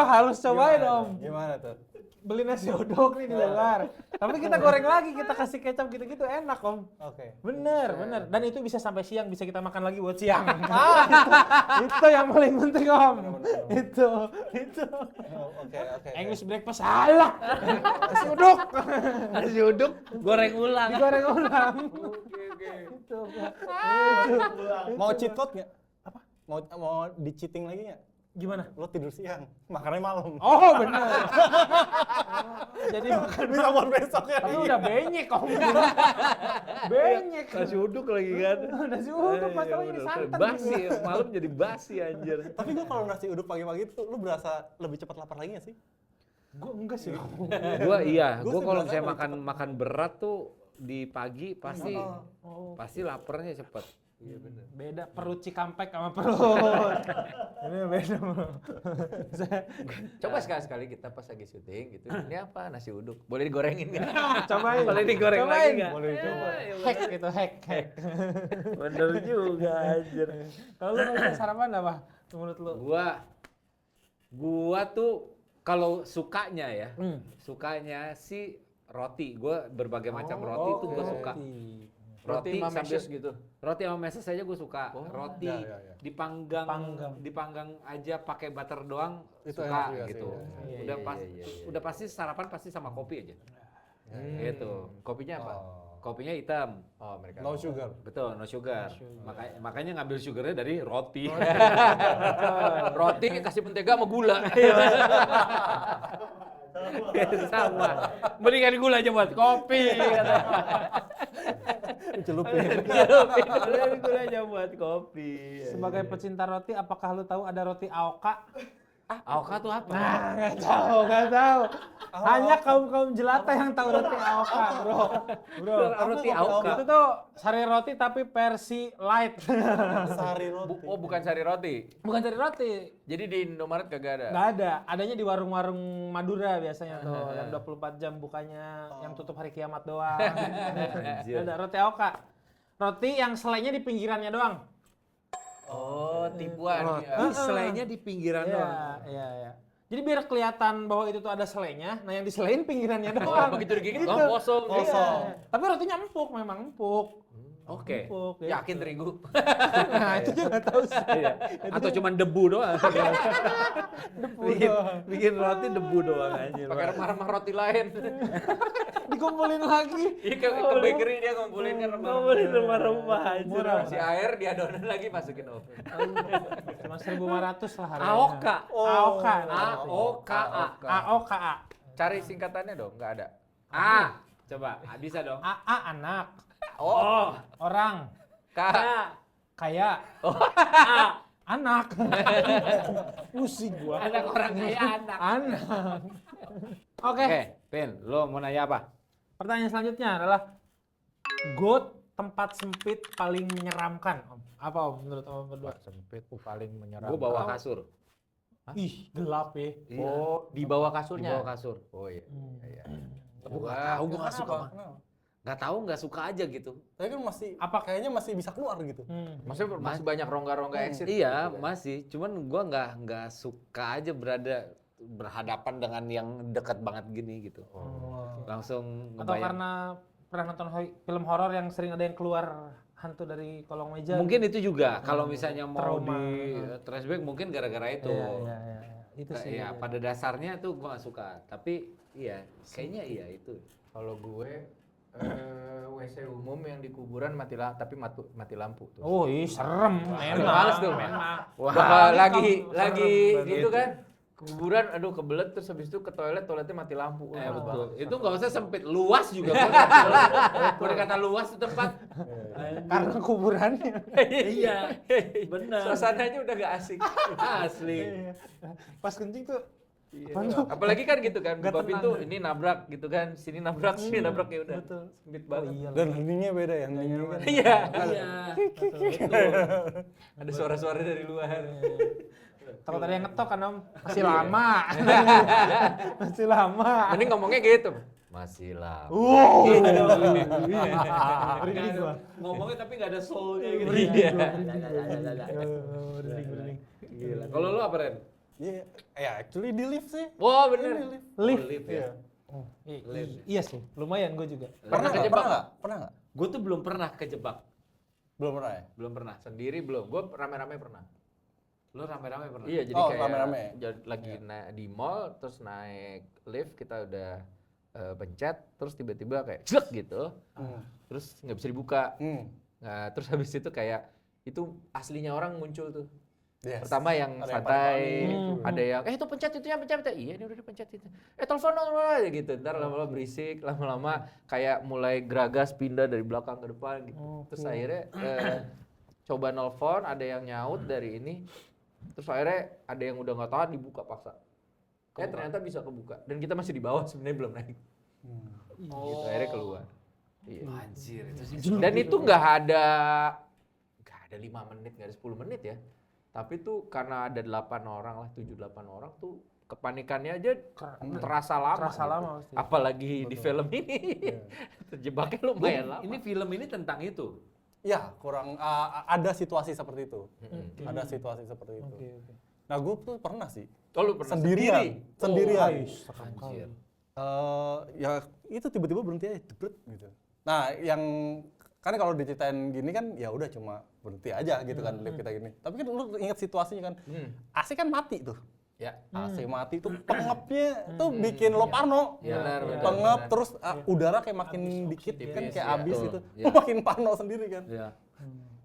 Harus cobain Om. Gimana tuh? Beli nasi uduk nih di luar. Tapi kita goreng lagi, kita kasih kecap gitu-gitu enak Om. Oke. Bener. Dan itu bisa sampai siang, bisa kita makan lagi buat siang. Itu yang paling penting Om. Itu. Oh, oke. English breakfast salah. Nasi uduk. Nasi uduk goreng ulang. Digoreng ulang. Oke. Itu. Mau cheat code nggak? Apa? Mau di cheating lagi nggak? Gimana? Lo tidur siang, makannya malam. Oh bener. Jadi makan Bisa buat besok ya. tapi udah benyek Om. Benyek. Nasi uduk lagi kan. Nasi uduk masalahnya di santan. Basi, malam jadi basi anjir. Tapi gue kalau nasi uduk pagi-pagi tuh, lo berasa lebih cepat lapar lagi nggak sih? Gue enggak sih. Gua Gua gua kalau sebenarnya misalnya makan berat tuh di pagi pasti Oh, pasti laparnya cepet. Iya benar. beda perut Cikampek sama perut. Ini beda. Coba sekali-sekali kita pas lagi syuting gitu. Ini apa? Nasi uduk. Boleh digorengin nggak? Cobain. Boleh digoreng lagi nggak? Boleh dicoba. Hack itu hack. Bener juga anjir. Kalau lu bisa sarapan apa menurut lu? Gua tuh kalau sukanya ya, Hmm. sukanya sih roti. Gua berbagai macam roti tuh gua suka. Roti sama sambil- meses gitu. Roti sama meses aja gue suka. Roti ya. dipanggang aja pakai butter doang Itu suka enak juga sih, gitu. ya. Udah Iya, pas iya, iya, iya. udah pasti sarapan pasti sama kopi aja. Gitu. Kopinya apa? Kopinya hitam. Oh, Americano. No sugar. Betul, no sugar. Makanya ngambil sugarnya dari roti. Roti kasih mentega sama gula. Sama. Mendingan gula aja buat kopi. Celupin. Mendingan gula aja buat kopi. Sebagai pecinta roti, apakah lu tahu ada roti Aoka? Aoka tuh apa? Nah, nggak tahu. Hanya kaum jelata yang tahu roti Aoka, bro. Roti Aoka. Itu tuh sari roti tapi versi light. Sari roti. Oh, bukan sari roti. Bukan sari roti. Jadi di Indomaret kagak ada. Nggak ada. Adanya di warung-warung Madura biasanya tuh, yang 24 jam bukanya, yang tutup hari kiamat doang. Ada roti Aoka. Roti yang selainya di pinggirannya doang. Oh, tipuan. Roti selainya di pinggiran doang. Iya. Jadi biar kelihatan bahwa itu tuh ada selainya, nah yang diselain pinggirannya doang. Begitu digigit, Gitu. oh kosong. Kosong. Tapi rotinya empuk, memang empuk. Oke. Empuk, Yakin terigu. Nah, itu juga nggak tahu sih. Iya. Atau cuma debu doang. bikin roti debu doang anjir. Pakai remah-remah roti lain. Dikumpulin lagi. Iya ke bakery dia ngumpulin kan Ngomongin rumah-rumah anjir. Si air diadonin lagi masukin oven. Cuma 1.500 lah harganya. Aoka. Aoka. AOKA. Aoka. Cari singkatannya dong, nggak ada. Coba, bisa dong. Anak. Oh, Orang. K. Kaya. Anak. Pusing gua. Anak orang kaya anak. Anak. Oke. Oke, Pin, lo mau nanya apa? Pertanyaan selanjutnya adalah GOAT tempat sempit paling menyeramkan. Om. Apa Om menurut Om berdua? Sempit paling menyeram. Gue bawa kasur. Ih, gelap ya. Oh, di bawah Di kasurnya. bawah kasur. Oh iya. Gue nggak tahu, gue nggak suka. Nggak tahu, nggak suka aja gitu. Tapi kan masih, Apa? kayaknya masih bisa keluar gitu. Maksudnya masih banyak rongga-rongga exit. Iya, gitu kan? masih. Cuman gue nggak suka aja berhadapan dengan yang dekat banget gini gitu. Langsung Atau ngebayang. karena pernah nonton film horor yang sering ada yang keluar hantu dari kolong meja? Mungkin itu juga. Kalau misalnya mau Trauma. di flashback mungkin gara-gara itu. Iya. Itu sih. Iya, pada dasarnya tuh gue nggak suka. Tapi iya, kayaknya iya itu. Kalau gue WC umum yang di kuburan tapi mati lampu tuh. Oh, ih serem. Memang. Males tuh. Memang. Wah, lagi serem gitu kan. Kuburan, aduh kebelet terus habis itu ke toiletnya mati lampu. Wah, betul. banget. Itu nggak usah sempit, luas juga. Boleh kata luas itu tempat. Karena kuburannya. Iya, benar. Suasananya udah gak asik. Asli. Pas kencing tuh. Apalagi kan gitu kan, Nggak buka tenang. pintu ini nabrak gitu kan, sini nabrak, sini nabrak ya udah. Betul. Sempit Oh banget. iya. Dan heningnya beda ya, heningnya kan. Iya. Iya. Ada suara-suara dari luar. Kalau tadi yang ngetok kan Om, masih lama. Masih lama. Mending ngomongnya gitu. Masih lah. Merinding gua. Ngomongnya tapi nggak ada soulnya gitu. Merinding gua. Gila. Kalau lu apa, Ren? Iya, ya actually di lift sih. Wah, bener. Di lift. Lift. Oh, lift Iya. ya. Iya sih, lumayan gue juga. Pernah nggak? kejebak? Pernah nggak? Pernah nggak? Gue tuh belum pernah kejebak. Belum pernah ya? Belum pernah. Sendiri belum. Gue rame-rame pernah. Lu rame-rame pernah? Iya, jadi Oh, kayak rame-rame. lagi di mall, terus naik lift, kita udah pencet, terus tiba-tiba kayak jelek gitu. Terus nggak bisa dibuka. Nah, terus habis itu kayak itu aslinya orang muncul tuh. Yes. Pertama yang Ada yang santai, panik-panik. ada yang itu pencet itunya pencet. Iya, ini udah dipencet itu. Telepon gitu. Ntar lama-lama berisik, lama-lama kayak mulai geragas pindah dari belakang ke depan gitu. Terus akhirnya coba nelfon, ada yang nyaut dari ini. Terus akhirnya ada yang udah nggak tahan dibuka paksa. Ternyata bisa kebuka dan kita masih di bawah sebenarnya belum naik. Gitu akhirnya keluar. Iya. Anjir, itu sih. Dan itu nggak ada 5 menit, nggak ada 10 menit ya. Tapi tuh karena ada 8 orang lah, 7-8 orang tuh kepanikannya aja terasa lama. Terasa gitu. lama pasti. Apalagi di film ini. Terjebaknya lumayan lama. Ini film ini tentang itu. Ya, kurang ada situasi seperti itu. Ada situasi seperti itu. Nah, gue tuh pernah sih. Oh, lu pernah Sendirian. sendiri? Sendirian. Anjir. Ya itu tiba-tiba berhenti aja, jebret gitu. Nah, yang kan kalau diceritain gini kan ya udah cuma berhenti aja gitu kan lift kita gini. Tapi kan lu ingat situasinya kan. AC kan mati tuh. Ya. AC mati tuh pengepnya tuh bikin lo parno. Iya, benar, Pengep benar. terus udara kayak makin dikit kan Tipis, kayak ya. habis Betul, gitu. ya. Lo makin parno sendiri kan. Ya.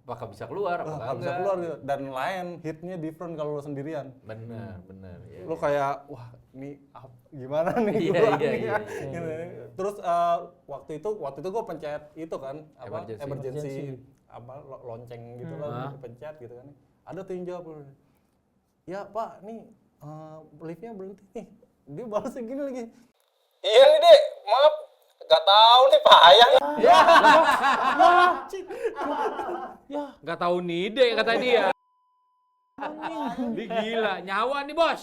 Apakah bisa keluar? Apakah Nggak bisa enggak? keluar gitu. Dan lain hitnya different kalau lo sendirian. Benar. Ya. Lo kayak wah ini gimana nih Iya, gua iya, nih iya, ya. iya, Gitu. Terus waktu itu gue pencet itu kan apa emergency apa lonceng gitu lah pencet gitu kan. Ada tuh yang jawab, ya Pak nih liftnya berhenti nih. Dia balasnya gini lagi, iya nih Dek, maaf gak tahu nih payah. Gak tahu nih ide kata dia. Dia gila, nyawa nih bos.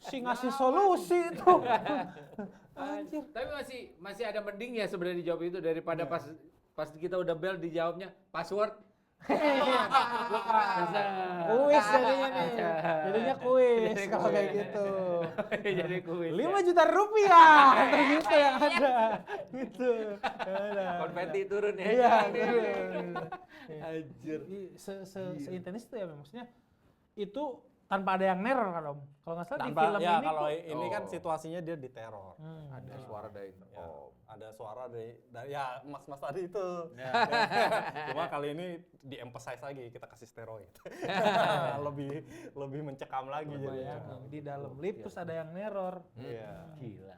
Si ngasih solusi tuh. Tapi masih ada mending ya sebenarnya dijawab itu daripada pas kita udah bel dijawabnya password. Kuis jadinya nih. Jadinya kuis kalau kayak gitu. Jadi kuis. 5 juta rupiah. Terus gitu yang ada. Gitu. Konfeti turun ya. Iya, turun. Anjir. Seintens itu ya maksudnya itu tanpa ada yang neror kan Om. Kalau nggak salah di Tanpa, film ya ini kalau tuh ini kan situasinya dia diteror. Ada suara dari Ya, ada suara dari ya mas-mas tadi itu. Cuma kali ini di-emphasize lagi, kita kasih steroid. lebih mencekam lagi ya, di dalam lift terus ada yang neror. Iya. Gila.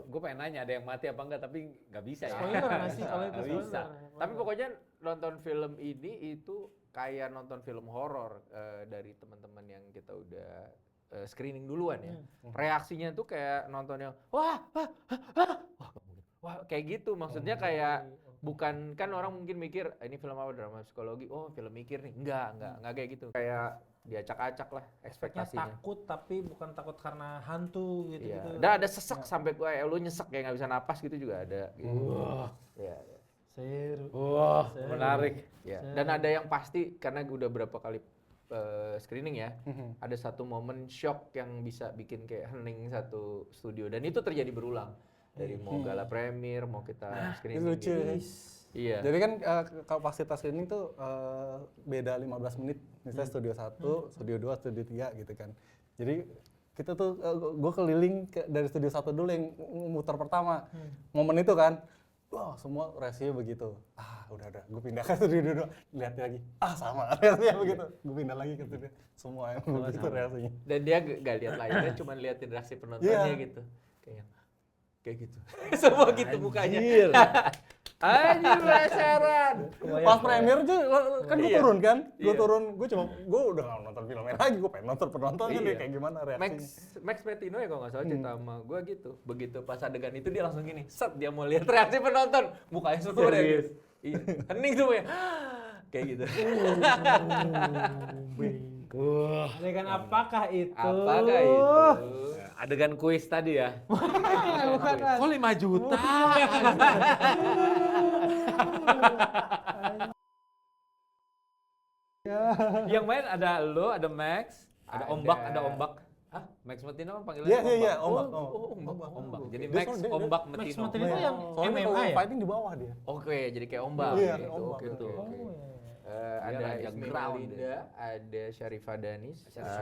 Gue pengen nanya ada yang mati apa enggak tapi nggak bisa ya. Spoiler nggak sih kalau itu Nggak bisa. spoiler? Tapi pokoknya nonton film ini itu kayak nonton film horor dari teman-teman yang kita udah screening duluan ya. Reaksinya tuh kayak nonton yang wah kayak gitu. Maksudnya kayak bukan kan orang mungkin mikir ini film apa, drama psikologi, oh film mikir nih. Enggak kayak gitu. Kayak diacak-acak lah ekspektasinya. Takut tapi bukan takut karena hantu gitu. Iya. Dan ada sesek sampai lu nyesek kayak nggak bisa napas gitu juga ada. Gitu. Iya. Seru. Wah, menarik. Ya. Dan ada yang pasti karena gue udah berapa kali screening ya, ada satu momen shock yang bisa bikin kayak hening satu studio dan itu terjadi berulang dari mau gala premier mau kita screening. Lucu. gitu. Iya. Jadi kan kalau pas kita screening tuh beda 15 menit. Misalnya studio 1, studio 2, studio 3 gitu kan. Jadi kita tuh gue keliling dari studio 1 dulu yang muter pertama. Momen itu kan. Wah, semua reaksinya begitu. Udah, gue pindah ke studio 2, lihat lagi. Sama reaksinya begitu. Gue pindah lagi ke studio. Semua yang begitu reaksinya. Dan dia gak lihat layarnya, cuma liatin reaksi penontonnya gitu. Kayak gitu. Semua gitu mukanya. Anjir penasaran. Pas premier aja kan gue turun kan. Gue Iya. turun, gue udah gak nonton filmnya lagi. Gue pengen nonton penontonnya Iya. deh kayak gimana reaksinya. Max Petino ya kalau nggak salah cerita sama gue gitu. Begitu pas adegan itu dia langsung gini, set dia mau lihat reaksi penonton, mukanya semua udah gitu. Iya, hening semua ya. Kayak gitu. Adegan apakah itu? Apakah itu? Adegan kuis tadi ya. Bukan. Kok 5 juta? Yang main ada lo, ada Max, ada Ombak, ada Ombak. Hah? Max Metino kan panggilannya Iya, Ombak. ombak. Ombak. Jadi Dia Max soalnya- Ombak Max Metino. Metino itu yang Soalnya MMA kalau ya? fighting di bawah dia. Oke, jadi kayak ombak. Iya, gitu. ombak, Oke, betul. oke. Oh, iya. Ada raja Ismi ground Malinda, ada Syarifah Danis, ada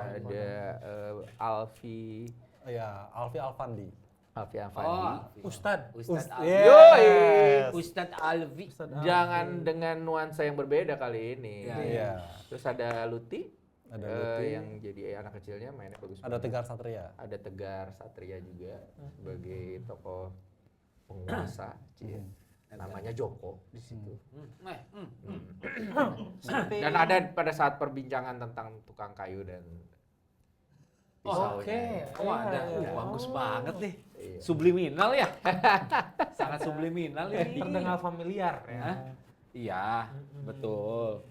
Alfi Iya, Alfi Alfandi. Alfi Oh, Afandi. Ustad. Ustadz Alvi. Yes. Ustadz Alvi. Jangan dengan nuansa yang berbeda kali ini. Iya, Iya. Terus ada Luti, Ada Luti. yang jadi anak kecilnya mainnya bagus. Ada banget. Tegar Satria. Ada Tegar Satria juga sebagai tokoh penguasa. Cie. Namanya Joko di situ. Dan ada pada saat perbincangan tentang tukang kayu dan pisaunya. Oke. Oh ada, Iya. bagus banget nih. Iya. Subliminal ya. Sangat subliminal ini. Terdengar familiar ya. Hah? Iya, betul.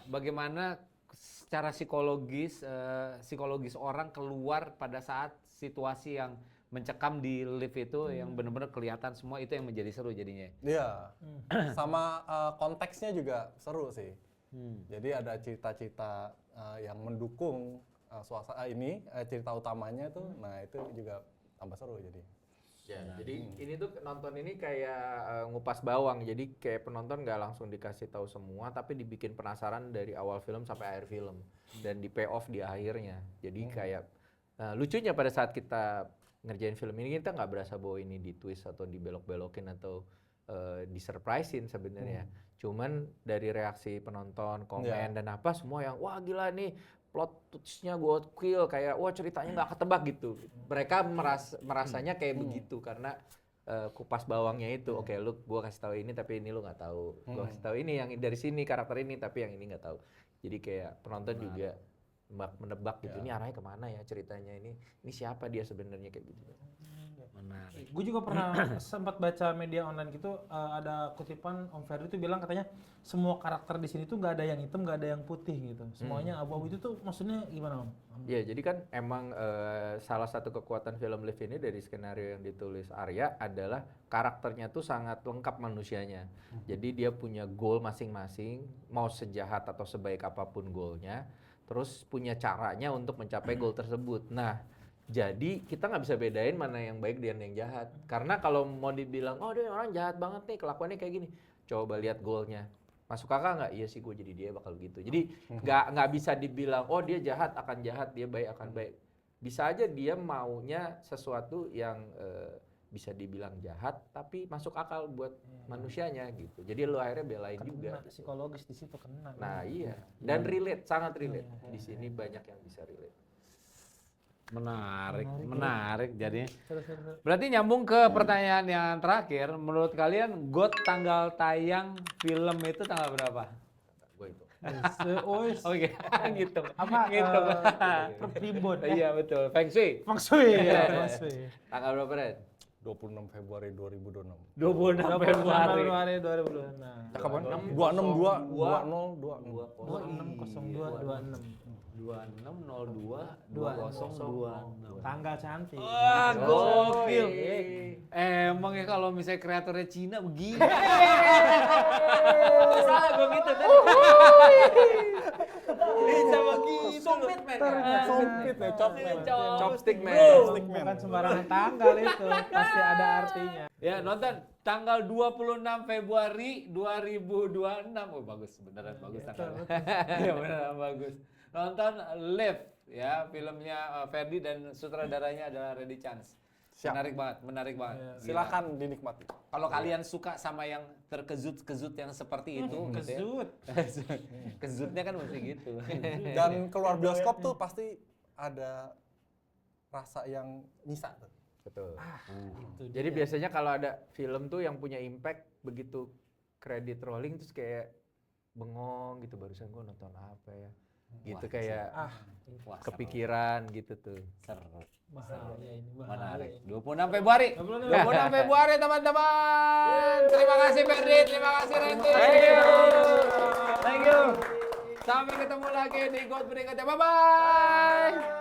Bagaimana secara psikologis orang keluar pada saat situasi yang mencekam di lift itu yang benar-benar kelihatan semua, itu yang menjadi seru jadinya. Iya. Sama konteksnya juga seru sih. Jadi ada cerita-cerita yang mendukung suasana ini, cerita utamanya tuh, nah itu juga tambah seru jadi. Ya, jadi ini tuh nonton ini kayak ngupas bawang. Jadi kayak penonton nggak langsung dikasih tahu semua, tapi dibikin penasaran dari awal film sampai akhir film dan di payoff di akhirnya. Jadi kayak lucunya pada saat kita ngerjain film ini kita nggak berasa bahwa ini di twist atau dibelok-belokin atau disurprisein sebenarnya. Cuman dari reaksi penonton, komen dan apa semua yang wah gila nih plot twistnya gokil, kayak wah ceritanya nggak ketebak gitu. Mereka merasanya kayak begitu karena kupas bawangnya itu. Oke, lu gua kasih tahu ini tapi ini lu nggak tahu. Gua kasih tahu ini yang dari sini karakter ini tapi yang ini nggak tahu. Jadi kayak penonton juga menebak gitu. Ini arahnya kemana ya ceritanya ini siapa dia sebenarnya kayak gitu. Menarik. Gue juga pernah sempat baca media online gitu, ada kutipan Om Ferdi tuh bilang katanya semua karakter di sini tuh nggak ada yang hitam, nggak ada yang putih gitu. Semuanya abu-abu. Itu tuh maksudnya gimana Om? Ya, jadi kan emang salah satu kekuatan film Live ini dari skenario yang ditulis Arya adalah karakternya tuh sangat lengkap manusianya. Jadi dia punya goal masing-masing, mau sejahat atau sebaik apapun goalnya, terus punya caranya untuk mencapai goal tersebut. Nah, jadi kita nggak bisa bedain mana yang baik dan yang jahat. Karena kalau mau dibilang, oh dia orang jahat banget nih, kelakuannya kayak gini. Coba lihat goalnya. Masuk akal nggak? Iya sih gue jadi dia bakal gitu. Jadi nggak bisa dibilang, oh dia jahat akan jahat, dia baik akan baik. Bisa aja dia maunya sesuatu yang bisa dibilang jahat, tapi masuk akal buat manusianya gitu. Jadi lo akhirnya belain juga. Kena psikologis di situ kena. Nah iya, dan relate, sangat relate. Di sini banyak yang bisa relate. Menarik jadinya. Terus. Berarti nyambung ke pertanyaan yang terakhir, menurut kalian GOAT tanggal tayang film itu tanggal berapa? Gue itu. Oke, gitu. Apa? Gitu. Primbon. Iya betul. Feng Shui. Feng Shui. Iya. Feng Shui. Tanggal berapa, Ren? 26 Februari 2026. 26 Februari. Februari 2026. Cakep kan? 2602 2602 tanggal cantik. Wah, gokil. Yoi. Emang ya kalau misalnya kreatornya Cina begini. Salah gue gitu tadi. Bisa begitu. Sumpit, men. Sumpit ya, Chopstick, man. Bukan sembarangan tanggal itu, pasti ada artinya. Ya, nonton tanggal 26 Februari 2026. Oh, bagus, beneran bagus tanggalnya. Iya, beneran bagus. Nonton Live ya, filmnya Ferdi dan sutradaranya adalah Reddy Chance. Siap. Menarik banget. Gila. Silakan dinikmati. Kalau kalian suka sama yang terkejut-kejut yang seperti itu, gitu ya. Kesut. Kezutnya kan mesti gitu. Dan keluar bioskop tuh pasti ada rasa yang nyisa tuh. Betul. Itu Jadi dia. biasanya kalau ada film tuh yang punya impact begitu kredit rolling terus kayak bengong gitu, barusan gue nonton apa ya. Gitu Wah, kayak Wah, kepikiran gitu tuh. seru. bahaya ini bahaya. Menarik. 26 Februari. 26 Februari teman-teman. Terima kasih Ferdi, terima kasih Randy. Thank you. Thank you. Sampai ketemu lagi di God berikutnya. Bye-bye.